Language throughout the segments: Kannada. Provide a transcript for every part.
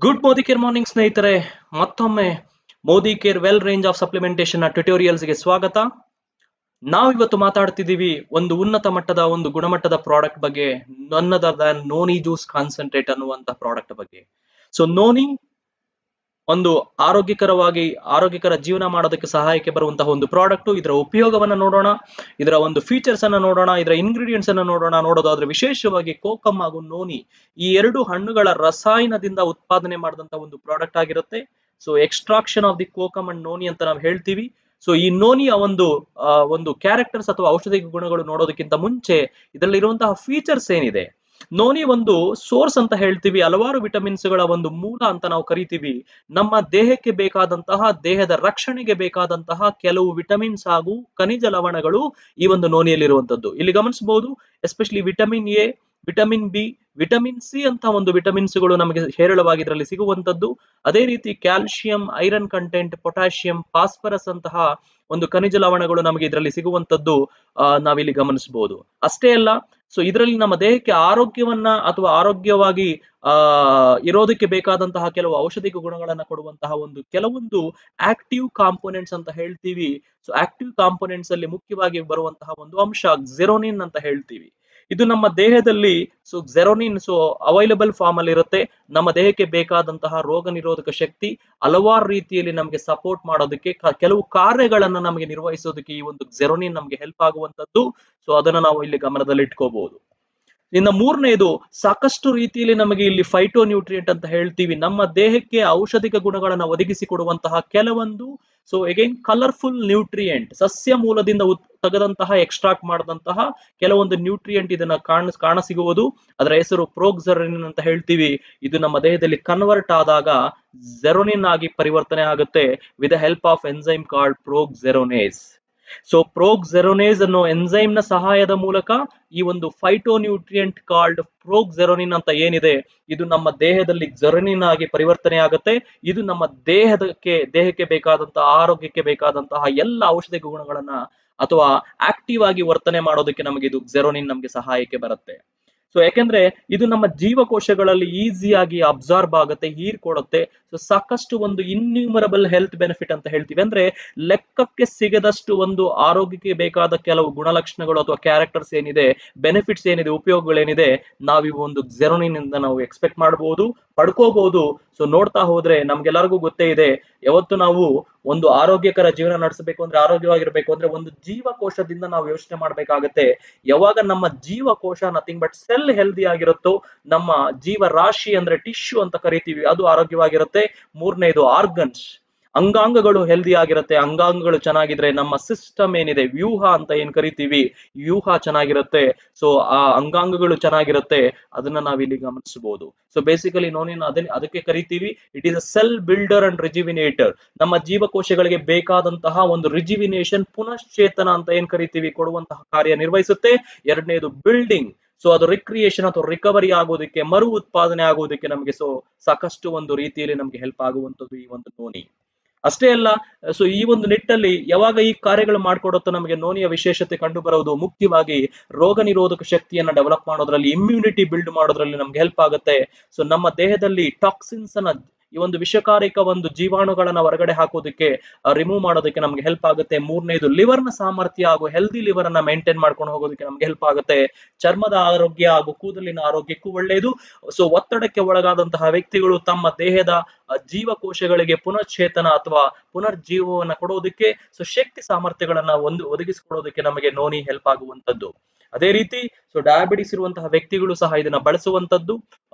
ಗುಡ್ ಮೋದಿ ಕೇರ್ ಮಾರ್ನಿಂಗ್ ಸ್ನೇಹಿತರೆ. ಮತ್ತೊಮ್ಮೆ Modi care well range of supplementation ಟ್ಯುಟೋರಿಯಲ್ಸ್ಗೆ ಸ್ವಾಗತ. ನಾವಿವತ್ತು ಮಾತಾಡ್ತಿದ್ದೀವಿ ಒಂದು ಉನ್ನತ ಮಟ್ಟದ ಒಂದು ಗುಣಮಟ್ಟದ ಪ್ರಾಡಕ್ಟ್ ಬಗ್ಗೆ, ನನ್ other than noni juice concentrate ಅನ್ನುವಂತ ಪ್ರಾಡಕ್ಟ್ ಬಗ್ಗೆ. ಸೊ ನೋನಿ ಒಂದು ಆರೋಗ್ಯಕರ ಜೀವನ ಮಾಡೋದಕ್ಕೆ ಸಹಾಯಕ್ಕೆ ಬರುವಂತಹ ಒಂದು ಪ್ರಾಡಕ್ಟ್. ಇದರ ಉಪಯೋಗವನ್ನ ನೋಡೋಣ, ಇದರ ಒಂದು ಫೀಚರ್ಸ್ ಅನ್ನ ನೋಡೋಣ, ಇದರ ಇಂಗ್ರೀಡಿಯೆಂಟ್ಸ್ ಅನ್ನ ನೋಡೋಣ. ನೋಡೋದಾದ್ರೆ ವಿಶೇಷವಾಗಿ ಕೋಕಮ್ ಹಾಗೂ ನೋನಿ ಈ ಎರಡು ಹಣ್ಣುಗಳ ರಸಾಯನದಿಂದ ಉತ್ಪಾದನೆ ಮಾಡಿದಂತ ಒಂದು ಪ್ರಾಡಕ್ಟ್ ಆಗಿರುತ್ತೆ. So extraction of the kokum and noni ಅಂತ ನಾವು ಹೇಳ್ತೀವಿ. ಸೊ ಈ ನೋನಿಯ ಒಂದು ಕ್ಯಾರೆಕ್ಟರ್ಸ್ ಅಥವಾ ಔಷಧಿ ಗುಣಗಳು ನೋಡೋದಕ್ಕಿಂತ ಮುಂಚೆ ಇದರಲ್ಲಿರುವಂತಹ ಫೀಚರ್ಸ್ ಏನಿದೆ. ನೋನಿ ಒಂದು ಸೋರ್ಸ್ ಅಂತ ಹೇಳ್ತೀವಿ, ಹಲವಾರು ವಿಟಮಿನ್ಸ್ ಗಳ ಒಂದು ಮೂಲ ಅಂತ ನಾವು ಕರಿತೀವಿ. ನಮ್ಮ ದೇಹಕ್ಕೆ ಬೇಕಾದಂತಹ, ದೇಹದ ರಕ್ಷಣೆಗೆ ಬೇಕಾದಂತಹ ಕೆಲವು ವಿಟಮಿನ್ಸ್ ಹಾಗೂ ಖನಿಜ ಲವಣಗಳು ಈ ಒಂದು ನೋನಿಯಲ್ಲಿರುವಂತದ್ದು. ಇಲ್ಲಿ ಗಮನಿಸಬಹುದು, especially vitamin A, vitamin B, vitamin C ಅಂತ ಒಂದು ವಿಟಮಿನ್ಸ್ ಗಳು ನಮಗೆ ಹೇರಳವಾಗಿ ಇದರಲ್ಲಿ ಸಿಗುವಂತದ್ದು. ಅದೇ ರೀತಿ calcium, iron content, potassium, phosphorus ಅಂತಹ ಒಂದು ಖನಿಜ ಲವಣಗಳು ನಮಗೆ ಇದರಲ್ಲಿ ಸಿಗುವಂತದ್ದು ನಾವಿಲ್ಲಿ ಗಮನಿಸಬಹುದು. ಅಷ್ಟೇ ಅಲ್ಲ, ಸೊ ಇದರಲ್ಲಿ ನಮ್ಮ ದೇಹಕ್ಕೆ ಆರೋಗ್ಯವನ್ನ ಅಥವಾ ಆರೋಗ್ಯವಾಗಿ ಇರೋದಕ್ಕೆ ಬೇಕಾದಂತಹ ಕೆಲವು ಔಷಧಿಕ ಗುಣಗಳನ್ನ ಕೊಡುವಂತಹ ಕೆಲವೊಂದು ಆಕ್ಟಿವ್ ಕಾಂಪೋನೆಂಟ್ಸ್ ಅಂತ ಹೇಳ್ತೀವಿ. ಸೊ ಆಕ್ಟಿವ್ ಕಾಂಪೋನೆಂಟ್ಸ್ ಅಲ್ಲಿ ಮುಖ್ಯವಾಗಿ ಬರುವಂತಹ ಒಂದು ಅಂಶ ಜೆರೋನಿನ್ ಅಂತ ಹೇಳ್ತೀವಿ. ಇದು ನಮ್ಮ ದೇಹದಲ್ಲಿ ಜೆರೋನಿನ್ ಅವೈಲಬಲ್ ಫಾರ್ಮ್ ಅಲ್ಲಿ ಇರುತ್ತೆ. ನಮ್ಮ ದೇಹಕ್ಕೆ ಬೇಕಾದಂತಹ ರೋಗ ನಿರೋಧಕ ಶಕ್ತಿ, ಹಲವಾರು ರೀತಿಯಲ್ಲಿ ನಮಗೆ ಸಪೋರ್ಟ್ ಮಾಡೋದಕ್ಕೆ, ಕೆಲವು ಕಾರ್ಯಗಳನ್ನ ನಮಗೆ ನಿರ್ವಹಿಸೋದಕ್ಕೆ ಈ ಒಂದು ಜೆರೋನಿನ್ ನಮಗೆ ಹೆಲ್ಪ್ ಆಗುವಂತದ್ದು. ಸೊ ಅದನ್ನ ನಾವು ಇಲ್ಲಿ ಗಮನದಲ್ಲಿ ಇಟ್ಕೋಬಹುದು. ಇನ್ನು ಮೂರನೇದು, ಸಾಕಷ್ಟು ರೀತಿಯಲ್ಲಿ ನಮಗೆ ಇಲ್ಲಿ ಫೈಟೋ ನ್ಯೂಟ್ರಿಯೆಂಟ್ ಅಂತ ಹೇಳ್ತೀವಿ, ನಮ್ಮ ದೇಹಕ್ಕೆ ಔಷಧಿಕ ಗುಣಗಳನ್ನ ಒದಗಿಸಿಕೊಡುವಂತಹ ಕೆಲವೊಂದು ಅಗೈನ್ ಕಲರ್ಫುಲ್ ನ್ಯೂಟ್ರಿಯೆಂಟ್, ಸಸ್ಯ ಮೂಲದಿಂದ ತೆಗೆದಂತಹ ಎಕ್ಸ್ಟ್ರಾಕ್ಟ್ ಮಾಡಿದಂತಹ ಕೆಲವೊಂದು ನ್ಯೂಟ್ರಿಯೆಂಟ್ ಇದನ್ನ ಕಾಣಸಿಗುವುದು. ಅದರ ಹೆಸರು ಪ್ರೋಗ್ಜೆರೋನಿನ್ ಅಂತ ಹೇಳ್ತೀವಿ. ಇದು ನಮ್ಮ ದೇಹದಲ್ಲಿ ಕನ್ವರ್ಟ್ ಆದಾಗ ಜೆರೋನಿನ್ ಆಗಿ ಪರಿವರ್ತನೆ ಆಗುತ್ತೆ with the help of enzyme called proxeronase. So proxeronase ಅನ್ನೋ ಎನ್ಸೈಮ್ ನ ಸಹಾಯದ ಮೂಲಕ ಈ ಒಂದು ಫೈಟೋ ನ್ಯೂಟ್ರಿಯೆಂಟ್ ಕಾಲ್ಡ್ ಪ್ರೋಗ್ಜೆರೋನಿನ್ ಅಂತ ಏನಿದೆ, ಇದು ನಮ್ಮ ದೇಹದಲ್ಲಿ ಜೆರೋನಿನ್ ಆಗಿ ಪರಿವರ್ತನೆ ಆಗುತ್ತೆ. ಇದು ನಮ್ಮ ದೇಹಕ್ಕೆ ಬೇಕಾದಂತಹ, ಆರೋಗ್ಯಕ್ಕೆ ಬೇಕಾದಂತಹ ಎಲ್ಲ ಔಷಧಿ ಗುಣಗಳನ್ನ ಅಥವಾ ಆಕ್ಟಿವ್ ಆಗಿ ವರ್ತನೆ ಮಾಡೋದಕ್ಕೆ ನಮಗೆ ಇದು ಜೆರೋನಿನ್ ನಮಗೆ ಸಹಾಯಕ್ಕೆ ಬರುತ್ತೆ. ಸೊ ಯಾಕೆಂದ್ರೆ ಇದು ನಮ್ಮ ಜೀವಕೋಶಗಳಲ್ಲಿ ಈಸಿಯಾಗಿ ಅಬ್ಸಾರ್ಬ್ ಆಗುತ್ತೆ, ಹೀರ್ಕೊಡುತ್ತೆ. ಸೊ ಸಾಕಷ್ಟು ಒಂದು ಇನ್ಯೂಮರಬಲ್ ಹೆಲ್ತ್ ಬೆನಿಫಿಟ್ ಅಂತ ಹೇಳ್ತೀವಿ. ಅಂದ್ರೆ ಲೆಕ್ಕಕ್ಕೆ ಸಿಗದಷ್ಟು ಒಂದು ಆರೋಗ್ಯಕ್ಕೆ ಬೇಕಾದ ಕೆಲವು ಗುಣಲಕ್ಷಣಗಳು ಅಥವಾ ಕ್ಯಾರೆಕ್ಟರ್ಸ್ ಏನಿದೆ, ಬೆನಿಫಿಟ್ಸ್ ಏನಿದೆ, ಉಪಯೋಗಗಳೇನಿದೆ, ನಾವು ಈ ಒಂದು ಜೆರೋನಿನ್ ಇಂದ ನಾವು ಎಕ್ಸ್ಪೆಕ್ಟ್ ಮಾಡಬಹುದು, ಪಡ್ಕೋಬಹುದು. ಸೊ ನೋಡ್ತಾ ಹೋದ್ರೆ ನಮ್ಗೆಲ್ಲರಿಗೂ ಗೊತ್ತೇ ಇದೆ, ಯಾವತ್ತು ನಾವು ಒಂದು ಆರೋಗ್ಯಕರ ಜೀವನ ನಡೆಸಬೇಕು ಅಂದ್ರೆ, ಆರೋಗ್ಯವಾಗಿರ್ಬೇಕು ಅಂದ್ರೆ ಒಂದು ಜೀವಕೋಶದಿಂದ ನಾವು ಯೋಚನೆ ಮಾಡ್ಬೇಕಾಗತ್ತೆ. ಯಾವಾಗ ನಮ್ಮ ಜೀವಕೋಶ ನಥಿಂಗ್ ಬಟ್ ಸೆಲ್ ಹೆಲ್ದಿ ಆಗಿರುತ್ತೋ, ನಮ್ಮ ಜೀವರಾಶಿ ಅಂದ್ರೆ ಟಿಶ್ಯೂ ಅಂತ ಕರಿತೀವಿ, ಅದು ಆರೋಗ್ಯವಾಗಿರುತ್ತೆ. ಮೂರನೇದು ಆರ್ಗನ್ಸ್, ಅಂಗಾಂಗಗಳು ಹೆಲ್ದಿ ಆಗಿರುತ್ತೆ. ಅಂಗಾಂಗಗಳು ಚೆನ್ನಾಗಿದ್ರೆ ನಮ್ಮ ಸಿಸ್ಟಮ್ ಏನಿದೆ, ವ್ಯೂಹ ಅಂತ ಏನ್ ಕರಿತೀವಿ, ವ್ಯೂಹ ಚೆನ್ನಾಗಿರುತ್ತೆ. ಸೊ ಆ ಅಂಗಾಂಗಗಳು ಚೆನ್ನಾಗಿರುತ್ತೆ, ಅದನ್ನ ನಾವಿಲ್ಲಿ ಗಮನಿಸಬಹುದು. ಸೊ ಬೇಸಿಕಲಿ ನೋನಿನ ಅದಕ್ಕೆ ಕರಿತೀವಿ, it is a cell builder and rejuvenator. ನಮ್ಮ ಜೀವಕೋಶಗಳಿಗೆ ಬೇಕಾದಂತಹ ಒಂದು ರಿಜಿವಿನೇಷನ್, ಪುನಶ್ಚೇತನ ಅಂತ ಏನ್ ಕರಿತೀವಿ, ಕೊಡುವಂತಹ ಕಾರ್ಯ ನಿರ್ವಹಿಸುತ್ತೆ. ಎರಡನೇದು ಬಿಲ್ಡಿಂಗ್, ಸೊ ಅದು ರಿಕ್ರಿಯೇಷನ್ ಅಥವಾ ರಿಕವರಿ ಆಗೋದಕ್ಕೆ, ಮರು ಉತ್ಪಾದನೆ ಆಗೋದಕ್ಕೆ ನಮಗೆ ಸಾಕಷ್ಟು ಒಂದು ರೀತಿಯಲ್ಲಿ ನಮಗೆ ಹೆಲ್ಪ್ ಆಗುವಂತದ್ದು ಈ ಒಂದು ನೋನಿ. ಅಷ್ಟೇ ಅಲ್ಲ, ಸೊ ಈ ಒಂದು ನಿಟ್ಟಲ್ಲಿ ಯಾವಾಗ ಈ ಕಾರ್ಯಗಳು ಮಾಡ್ಕೊಡುತ್ತೋ ನಮಗೆ ನೋನಿಯ ವಿಶೇಷತೆ ಕಂಡು ಬರೋದು ಮುಖ್ಯವಾಗಿ ರೋಗ ನಿರೋಧಕ ಶಕ್ತಿಯನ್ನ ಡೆವಲಪ್ ಮಾಡೋದ್ರಲ್ಲಿ, ಇಮ್ಯುನಿಟಿ ಬಿಲ್ಡ್ ಮಾಡೋದ್ರಲ್ಲಿ ನಮ್ಗೆ ಹೆಲ್ಪ್ ಆಗುತ್ತೆ. ಸೊ ನಮ್ಮ ದೇಹದಲ್ಲಿ ಟಾಕ್ಸಿನ್ಸ್ ಅನ್ನ, ಈ ಒಂದು ವಿಷಕಾರಕ ಒಂದು ಜೀವಾಣುಗಳನ್ನ ಹೊರಗಡೆ ಹಾಕೋದಕ್ಕೆ, ರಿಮೂವ್ ಮಾಡೋದಕ್ಕೆ ನಮ್ಗೆ ಹೆಲ್ಪ್ ಆಗುತ್ತೆ. ಮೂರನೇದು ಲಿವರ್ ನ ಸಾಮರ್ಥ್ಯ ಹಾಗೂ ಹೆಲ್ದಿ ಲಿವರ್ ಅನ್ನ ಮೇಂಟೈನ್ ಮಾಡ್ಕೊಂಡು ಹೋಗೋದಕ್ಕೆ ನಮ್ಗೆ ಹೆಲ್ಪ್ ಆಗುತ್ತೆ. ಚರ್ಮದ ಆರೋಗ್ಯ ಹಾಗೂ ಕೂದಲಿನ ಆರೋಗ್ಯಕ್ಕೂ ಒಳ್ಳೆಯದು. ಸೊ ಒತ್ತಡಕ್ಕೆ ಒಳಗಾದಂತಹ ವ್ಯಕ್ತಿಗಳು ತಮ್ಮ ದೇಹದ ಜೀವಕೋಶಗಳಿಗೆ ಪುನಶ್ಚೇತನ ಅಥವಾ ಪುನರ್ಜೀವವನ್ನ ಕೊಡೋದಕ್ಕೆ, ಶಕ್ತಿ ಸಾಮರ್ಥ್ಯಗಳನ್ನ ಒದಗಿಸಿಕೊಡೋದಕ್ಕೆ ನಮಗೆ ನೋನಿ ಹೆಲ್ಪ್ ಆಗುವಂತದ್ದು. ಅದೇ ರೀತಿ ಡಯಾಬಿಟಿಸ್ ಇರುವಂತಹ ವ್ಯಕ್ತಿಗಳು ಸಹ ಇದನ್ನ ಬಳಸುವಂತದ್ದು.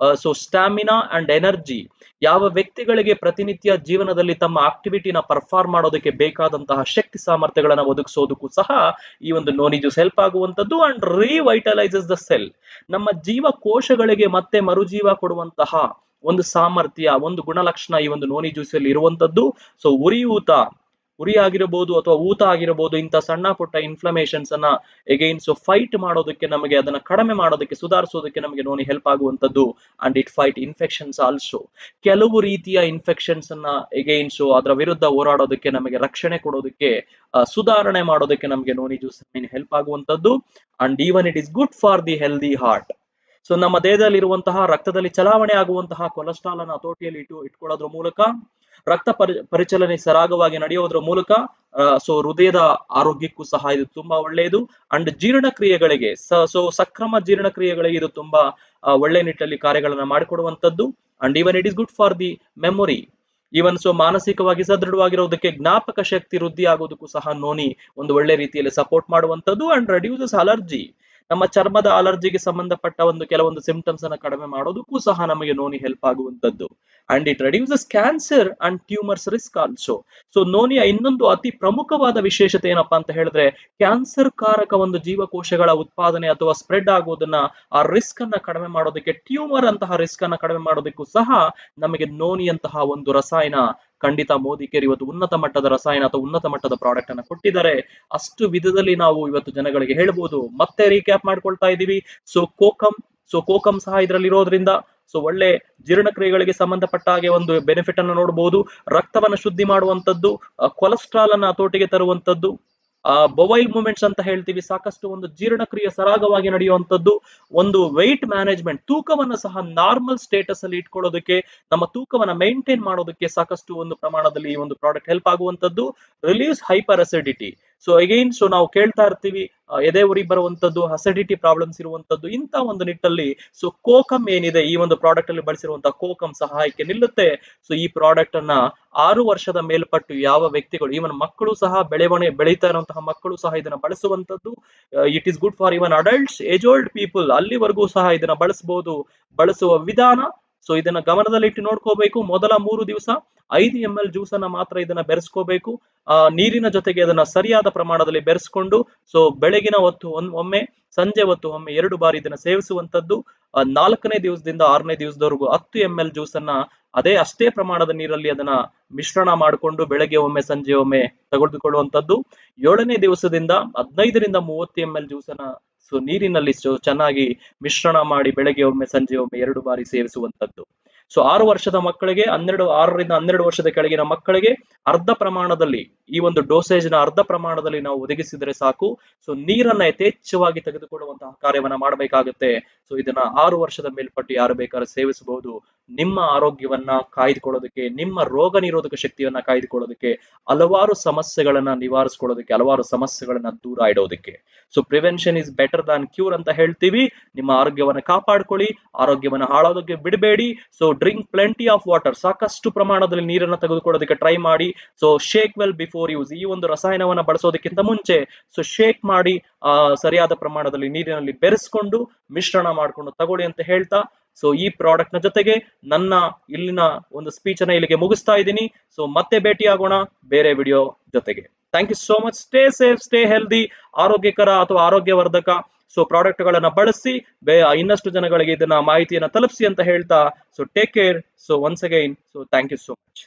ಸ್ಟಾಮಿನಾ ಅಂಡ್ ಎನರ್ಜಿ, ಯಾವ ವ್ಯಕ್ತಿಗಳಿಗೆ ಪ್ರತಿನಿತ್ಯ ಜೀವನದಲ್ಲಿ ತಮ್ಮ ಆಕ್ಟಿವಿಟಿನ ಪರ್ಫಾರ್ಮ್ ಮಾಡೋದಕ್ಕೆ ಬೇಕಾದಂತಹ ಶಕ್ತಿ ಸಾಮರ್ಥ್ಯಗಳನ್ನ ಒದಗಿಸೋದಕ್ಕೂ ಸಹ ಈ ಒಂದು ನೋನಿ ಜ್ಯೂಸ್ ಹೆಲ್ಪ್ ಆಗುವಂತದ್ದು. ಅಂಡ್ ರಿವೈಟಲೈಸಸ್ ದ ಸೆಲ್, ನಮ್ಮ ಜೀವಕೋಶಗಳಿಗೆ ಮತ್ತೆ ಮರುಜೀವ ಕೊಡುವಂತಹ ಒಂದು ಸಾಮರ್ಥ್ಯ, ಒಂದು ಗುಣಲಕ್ಷಣ ಈ ಒಂದು ನೋನಿ ಜ್ಯೂಸ್ ಅಲ್ಲಿ ಇರುವಂತದ್ದು. ಉರಿ ಆಗಿರಬಹುದು ಅಥವಾ ಊತ ಆಗಿರಬಹುದು, ಇಂಥ ಸಣ್ಣ ಪುಟ್ಟ ಇನ್ಫ್ಲಮೇಷನ್ಸ್ ಅನ್ನ ಎಗೈನ್ ಫೈಟ್ ಮಾಡೋದಕ್ಕೆ, ನಮಗೆ ಅದನ್ನ ಕಡಿಮೆ ಮಾಡೋದಕ್ಕೆ, ಸುಧಾರಿಸೋದಕ್ಕೆ ನಮಗೆ ನೋನಿ ಹೆಲ್ಪ್ ಆಗುವಂತದ್ದು. And it fight infections also, ಕೆಲವು ರೀತಿಯ ಇನ್ಫೆಕ್ಷನ್ಸ್ ಅನ್ನ ಎಗೈನ್ ಅದರ ವಿರುದ್ಧ ಹೋರಾಡೋದಕ್ಕೆ, ನಮಗೆ ರಕ್ಷಣೆ ಕೊಡೋದಕ್ಕೆ, ಸುಧಾರಣೆ ಮಾಡೋದಕ್ಕೆ ನಮಗೆ ನೋನಿ ಜ್ಯೂಸ್ ಹೆಲ್ಪ್ ಆಗುವಂತದ್ದು. And even it is good for the healthy heart. So ನಮ್ಮ ದೇಹದಲ್ಲಿರುವಂತಹ ರಕ್ತದಲ್ಲಿ ಚಲಾವಣೆ ಆಗುವಂತಹ ಕೊಲೆಸ್ಟ್ರಾಲ್ ಅನ್ನು ಹತೋಟಿಯಲ್ಲಿ ಇಟ್ಕೊಳ್ಳೋದ್ರ ಮೂಲಕ ರಕ್ತ ಪರಿಚಲನೆ ಸರಾಗವಾಗಿ ನಡೆಯೋದ್ರ ಮೂಲಕ ಸೊ ಹೃದಯದ ಆರೋಗ್ಯಕ್ಕೂ ಸಹ ಇದು ತುಂಬಾ ಒಳ್ಳೆಯದು. ಅಂಡ್ ಜೀರ್ಣಕ್ರಿಯೆಗಳಿಗೆ ಸೊ ಸಕ್ರಮ ಜೀರ್ಣಕ್ರಿಯೆಗಳಿಗೆ ಇದು ತುಂಬಾ ಒಳ್ಳೆ ನಿಟ್ಟಲ್ಲಿ ಕಾರ್ಯಗಳನ್ನ ಮಾಡಿಕೊಡುವಂತದ್ದು. And even it is good for the memory. Even so ಮಾನಸಿಕವಾಗಿ ಸದೃಢವಾಗಿರೋದಕ್ಕೆ, ಜ್ಞಾಪಕ ಶಕ್ತಿ ವೃದ್ಧಿ ಆಗೋದಕ್ಕೂ ಸಹ ನೋನಿ ಒಂದು ಒಳ್ಳೆ ರೀತಿಯಲ್ಲಿ ಸಪೋರ್ಟ್ ಮಾಡುವಂತದ್ದು. ಅಂಡ್ ರೆಡ್ಯೂಸಸ್ ಅಲರ್ಜಿ, ನಮ್ಮ ಚರ್ಮದ ಅಲರ್ಜಿಗೆ ಸಂಬಂಧಪಟ್ಟ ಕೆಲವೊಂದು ಸಿಂಪ್ಟಮ್ಸ್ ಅನ್ನ ಕಡಿಮೆ ಮಾಡೋದಕ್ಕೂ ಸಹ ನಮಗೆ ನೋನಿ ಹೆಲ್ಪ್ ಆಗುವಂತದ್ದು. And it reduces cancer and tumours risk also. So ನೋನಿಯ ಇನ್ನೊಂದು ಅತಿ ಪ್ರಮುಖವಾದ ವಿಶೇಷತೆ ಏನಪ್ಪಾ ಅಂತ ಹೇಳಿದ್ರೆ, ಕ್ಯಾನ್ಸರ್ ಕಾರಕ ಒಂದು ಜೀವಕೋಶಗಳ ಉತ್ಪಾದನೆ ಅಥವಾ ಸ್ಪ್ರೆಡ್ ಆಗೋದನ್ನ, ಆ ರಿಸ್ಕ್ ಅನ್ನ ಕಡಿಮೆ ಮಾಡೋದಕ್ಕೆ, ಟ್ಯೂಮರ್ ಅಂತಹ ರಿಸ್ಕ್ ಅನ್ನ ಕಡಿಮೆ ಮಾಡೋದಕ್ಕೂ ಸಹ ನಮಗೆ ನೋನಿಯಂತಹ ಒಂದು ರಸಾಯನ ಖಂಡಿತ ಮೋದಿ ಕೇರ್ ಇವತ್ತು ಉನ್ನತ ಮಟ್ಟದ ರಸಾಯನ ಅಥವಾ ಉನ್ನತ ಮಟ್ಟದ ಪ್ರಾಡಕ್ಟ್ ಅನ್ನ ಕೊಟ್ಟಿದ್ದಾರೆ. ಅಷ್ಟು ವಿಧದಲ್ಲಿ ನಾವು ಇವತ್ತು ಜನಗಳಿಗೆ ಹೇಳ್ಬೋದು. ಮತ್ತೆ ರೀಕ್ಯಾಪ್ ಮಾಡ್ಕೊಳ್ತಾ ಇದೀವಿ. ಸೊ ಕೋಕಂ ಸಹ ಇದರಲ್ಲಿ ಇರೋದ್ರಿಂದ ಸೊ ಒಳ್ಳೆ ಜೀರ್ಣಕ್ರಿಯೆಗಳಿಗೆ ಸಂಬಂಧಪಟ್ಟ ಹಾಗೆ ಒಂದು ಬೆನಿಫಿಟ್ ಅನ್ನು ನೋಡಬಹುದು. ರಕ್ತವನ್ನ ಶುದ್ಧಿ ಮಾಡುವಂತದ್ದು, ಕೊಲೆಸ್ಟ್ರಾಲ್ ಅನ್ನ ಹತೋಟಿಗೆ ತರುವಂತದ್ದು, ಬೊವೈಲ್ ಮೂವ್ಮೆಂಟ್ಸ್ ಅಂತ ಹೇಳ್ತೀವಿ, ಸಾಕಷ್ಟು ಒಂದು ಜೀರ್ಣಕ್ರಿಯೆ ಸರಾಗವಾಗಿ ನಡೆಯುವಂತದ್ದು, ಒಂದು ವೆಯ್ಟ್ ಮ್ಯಾನೇಜ್ಮೆಂಟ್, ತೂಕವನ್ನ ಸಹ ನಾರ್ಮಲ್ ಸ್ಟೇಟಸ್ ಅಲ್ಲಿ ಇಟ್ಕೊಳ್ಳೋದಕ್ಕೆ, ನಮ್ಮ ತೂಕವನ್ನ ಮೇಂಟೈನ್ ಮಾಡೋದಕ್ಕೆ ಸಾಕಷ್ಟು ಒಂದು ಪ್ರಮಾಣದಲ್ಲಿ ಈ ಒಂದು ಪ್ರಾಡಕ್ಟ್ ಹೆಲ್ಪ್ ಆಗುವಂತದ್ದು. Release hyper acidity. So again so ನಾವು ಕೇಳ್ತಾ ಇರ್ತೀವಿ ಎದೆ ಉರಿ ಬರುವಂತದ್ದು, ಅಸಿಡಿಟಿ ಪ್ರಾಬ್ಲಮ್ಸ್ ಇರುವಂತದ್ದು, ಇಂತ ಒಂದು ನಿಟ್ಟಲ್ಲಿ ಸೊ ಕೋಕಂ ಏನಿದೆ, ಈ ಒಂದು ಪ್ರಾಡಕ್ಟ್ ಅಲ್ಲಿ ಬಳಸಿರುವಂತಹ ಕೋಕಂ ಸಹಾಯಕ್ಕೆ ನಿಲ್ಲುತ್ತೆ. ಸೊ ಈ ಪ್ರಾಡಕ್ಟ್ ಅನ್ನ 6 ವರ್ಷದ ಮೇಲ್ಪಟ್ಟು ಯಾವ ವ್ಯಕ್ತಿಗಳು, ಈವನ್ ಮಕ್ಕಳು ಸಹ ಬೆಳೀತಾ ಇರುವಂತಹ ಮಕ್ಕಳು ಸಹ ಇದನ್ನ ಬಳಸುವಂತದ್ದು. It is good for even adults, age old people, ಅಲ್ಲಿವರೆಗೂ ಸಹ ಇದನ್ನ ಬಳಸಬಹುದು. ಬಳಸುವ ವಿಧಾನ ಸೊ ಇದನ್ನ ಗಮನದಲ್ಲಿಟ್ಟು ನೋಡ್ಕೋಬೇಕು. ಮೊದಲ 3 ದಿವಸ 5 ml ಜ್ಯೂಸ್ ಅನ್ನ ಮಾತ್ರ ಇದನ್ನ ಬೆರೆಸ್ಕೋಬೇಕು. ನೀರಿನ ಜೊತೆಗೆ ಅದನ್ನ ಸರಿಯಾದ ಪ್ರಮಾಣದಲ್ಲಿ ಬೆರೆಸ್ಕೊಂಡು ಸೊ ಬೆಳಗಿನ ಹೊತ್ತು ಒಮ್ಮೆ, ಸಂಜೆ ಹೊತ್ತು ಒಮ್ಮೆ 2 ಬಾರಿ ಇದನ್ನ ಸೇವಿಸುವಂತದ್ದು. 4ನೇ ದಿವಸದಿಂದ 6ನೇ ದಿವಸದವರೆಗೂ 10 ml ಜ್ಯೂಸ್ ಅನ್ನ ಅಷ್ಟೇ ಪ್ರಮಾಣದ ನೀರಲ್ಲಿ ಅದನ್ನ ಮಿಶ್ರಣ ಮಾಡಿಕೊಂಡು ಬೆಳಗ್ಗೆ ಒಮ್ಮೆ ಸಂಜೆ ಒಮ್ಮೆ ತೆಗೆದುಕೊಳ್ಳುವಂತದ್ದು. 7ನೇ ದಿವಸದಿಂದ 15ರಿಂದ 30 ml ಜ್ಯೂಸ್ ಅನ್ನ ಸೊ ನೀರಿನಲ್ಲಿ ಚೆನ್ನಾಗಿ ಮಿಶ್ರಣ ಮಾಡಿ ಬೆಳಗ್ಗೆ ಒಮ್ಮೆ ಸಂಜೆ ಒಮ್ಮೆ 2 ಬಾರಿ ಸೇವಿಸುವಂತದ್ದು. ಸೊ 6 ವರ್ಷದ ಮಕ್ಕಳಿಗೆ, 6ರಿಂದ 12 ವರ್ಷದ ಕೆಳಗಿನ ಮಕ್ಕಳಿಗೆ ಅರ್ಧ ಪ್ರಮಾಣದಲ್ಲಿ, ಈ ಒಂದು ಡೋಸೇಜ್ ನ ಅರ್ಧ ಪ್ರಮಾಣದಲ್ಲಿ ನಾವು ಒದಗಿಸಿದ್ರೆ ಸಾಕು. ಸೊ ನೀರನ್ನ ಯಥೇಚ್ಛವಾಗಿ ತೆಗೆದುಕೊಳ್ಳುವಂತಹ ಕಾರ್ಯವನ್ನ ಮಾಡಬೇಕಾಗುತ್ತೆ. ಸೊ ಇದನ್ನ 6 ವರ್ಷದ ಮೇಲ್ಪಟ್ಟು ಯಾರು ಬೇಕಾದ್ರೂ ಸೇವಿಸಬಹುದು. ನಿಮ್ಮ ಆರೋಗ್ಯವನ್ನ ಕಾಯ್ದುಕೊಳ್ಳೋದಕ್ಕೆ, ನಿಮ್ಮ ರೋಗ ನಿರೋಧಕ ಶಕ್ತಿಯನ್ನ ಕಾಯ್ದುಕೊಳ್ಳೋದಕ್ಕೆ, ಹಲವಾರು ಸಮಸ್ಯೆಗಳನ್ನ ನಿವಾರಿಸ್ಕೊಳ್ಳೋದಕ್ಕೆ, ಹಲವಾರು ಸಮಸ್ಯೆಗಳನ್ನ ದೂರ ಇಡೋದಕ್ಕೆ. So prevention is better than cure ಅಂತ ಹೇಳ್ತೀವಿ. ನಿಮ್ಮ ಆರೋಗ್ಯವನ್ನ ಕಾಪಾಡ್ಕೊಳ್ಳಿ, ಆರೋಗ್ಯವನ್ನ ಹಾಳೋದಕ್ಕೆ ಬಿಡಬೇಡಿ. So drink plenty of water, ಸಾಕಷ್ಟು ಪ್ರಮಾಣದಲ್ಲಿ ನೀರನ್ನ ತೆಗೆದುಕೊಳ್ಳೋದಕ್ಕೆ ಟ್ರೈ ಮಾಡಿ. So shake well before use, ಈ ಒಂದು ರಸಾಯನವನ್ನ ಬಳಸೋದಕ್ಕಿಂತ ಮುಂಚೆ ಸೊ ಶೇಕ್ ಮಾಡಿ ಸರಿಯಾದ ಪ್ರಮಾಣದಲ್ಲಿ ನೀರಿನಲ್ಲಿ ಬೆರೆಸ್ಕೊಂಡು ಮಿಶ್ರಣ ಮಾಡ್ಕೊಂಡು ತಗೊಳ್ಳಿ ಅಂತ ಹೇಳ್ತಾ, ಸೊ ಈ ಪ್ರಾಡಕ್ಟ್ ನ ಜೊತೆಗೆ ನನ್ನ ಇಲ್ಲಿನ ಒಂದು ಸ್ಪೀಚ್ ಅನ್ನ ಇಲ್ಲಿಗೆ ಮುಗಿಸ್ತಾ ಇದ್ದೀನಿ. ಸೊ ಮತ್ತೆ ಭೇಟಿ ಆಗೋಣ ಬೇರೆ ವಿಡಿಯೋ ಜೊತೆಗೆ. Thank you so much. Stay safe, stay healthy. ಆರೋಗ್ಯಕರ ಅಥವಾ ಆರೋಗ್ಯವರ್ಧಕ ಸೊ ಪ್ರಾಡಕ್ಟ್ ಗಳನ್ನ ಬಳಸಿ ಇನ್ನಷ್ಟು ಜನಗಳಿಗೆ ಇದನ್ನ ಮಾಹಿತಿಯನ್ನ ತಲುಪಿಸಿ ಅಂತ ಹೇಳ್ತಾ, so take care. So once again, so thank you so much.